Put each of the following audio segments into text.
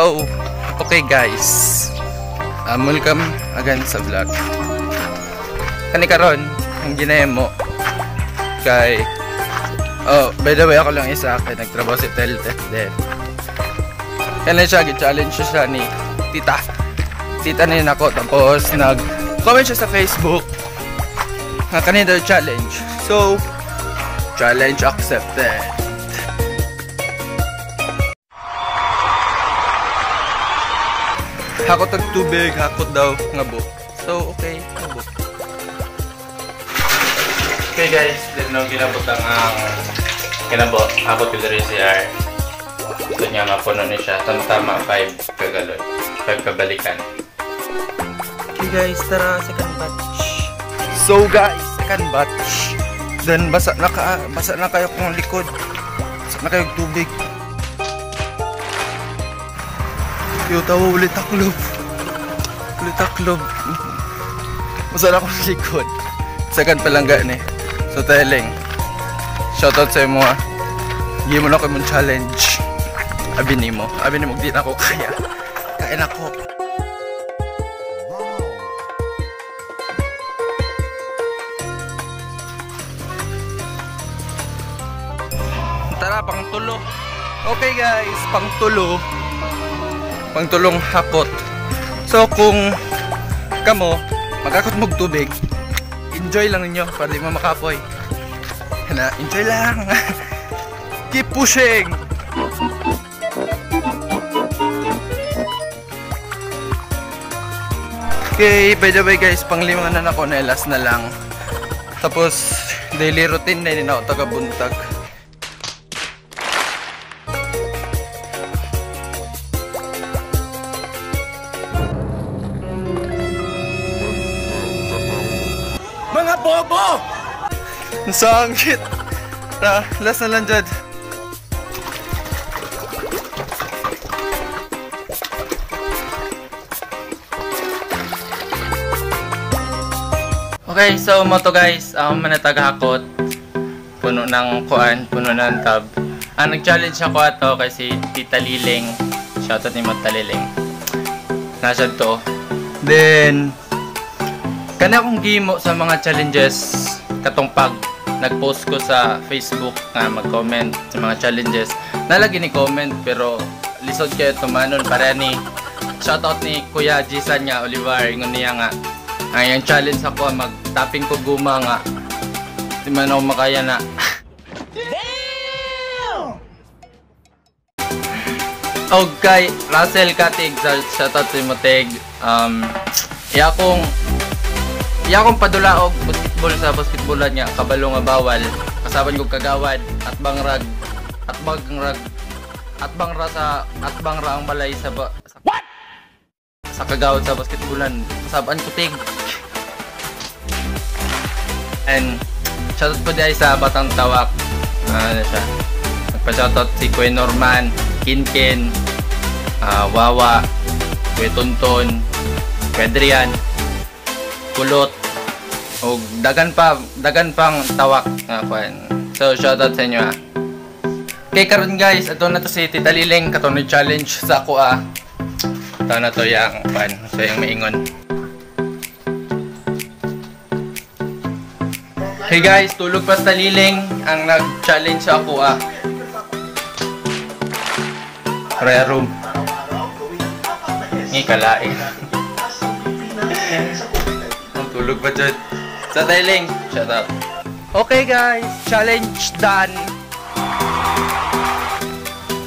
So, okay guys. Welcome again sa vlog. Kani karon ang ginahimo kay by the way, ako lang isa kay nagtrabaho si Teltet din. Kaya siya gi-challenge siya ni Tita ni nako, tapos nag-comment siya sa Facebook na kanina challenge. So, challenge accepted. Hakot ang tubig, hakot daw nga buhok. So, okay, nga buhok. Okay guys, then no ginabot ang kinabot. Hakot ko diri CR. Ito niya nga puno ni siya. Tama 5 kagalon. 5 kabalikan. Okay guys, tara second batch. So guys, second batch. Then basa na kayo kung likod. Basa na kayo tubig. Yo, tawo ulit taklob. Basa na akong likod. Second palangga ni. So telling. Shoutout sa imo. Hindi mo na ko mong challenge. Abi ni mo di na ako kaya. Kain ako. Tara, pang tulo. Okay guys, pang tulong hakot. So kung kamo magakot mog tubig, enjoy lang ninyo para di mo makapoy. Enjoy lang. Keep pushing. Okay, by the way guys, pang-5 na ako, na last na lang. Tapos daily routine na din ako taga-buntag. Mga bobo! Ang sangit! Last na lang dyan. Okay, so mo to guys, manataghakot. Puno ng kuan, puno ng tab. Nag-challenge ako ato kasi Tita Liling. Shoutout ni Mata Liling. Nasa to. Then kana akong gimo sa mga challenges katong pag nag-post ko sa Facebook nga mag-comment sa mga challenges. Nalagi ni comment pero lisod kayo tumanon para ni shoutout ni Kuya Jisan nga Olivar ingon niya nga ang challenge ako mag-tapping ko guma nga di man ako makaya na. Okay, Russell Katig, shoutout si Moteg. Iya akong padulaog basketball sa basketballan niya, kabalo nga bawal. Kasaban ko kagawad at bangrag ang balay sa what? Sa kagawad sa basketballan. Kasaban ko tig. And shoutout po dahil sa Batang Tawak. Ano siya? Nagpa-shoutout si Kuya Norman, Kinkin, Wawa, Kuya Tonton, Kuya Adrian, Kulot, o dagan pang tawak nga kuan. So shoutout sa inyo . Okay karon guys, ato na to si Tita Liling katong challenge sa ako . Ito na to yang kuan, so yung maingon. Hey guys, tulog pa sa Liling ang nag-challenge sa ako . Rare room. Ni kalain. Tulog pa dyan. Sa Liling, shout out. Okay guys, challenge done.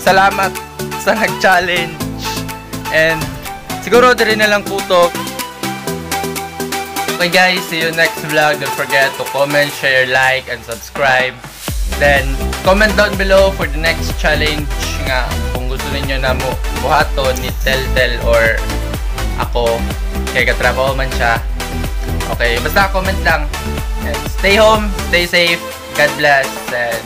Salamat sa nag-challenge. And siguro din na lang po to. Okay guys, see you next vlog. Don't forget to comment, share, like, and subscribe. Then, comment down below for the next challenge nga kung gusto ninyo na buhaton ni Teltel or ako. Kaya katrabaho man siya. Okay, basta comment lang. And stay home, stay safe, God bless, and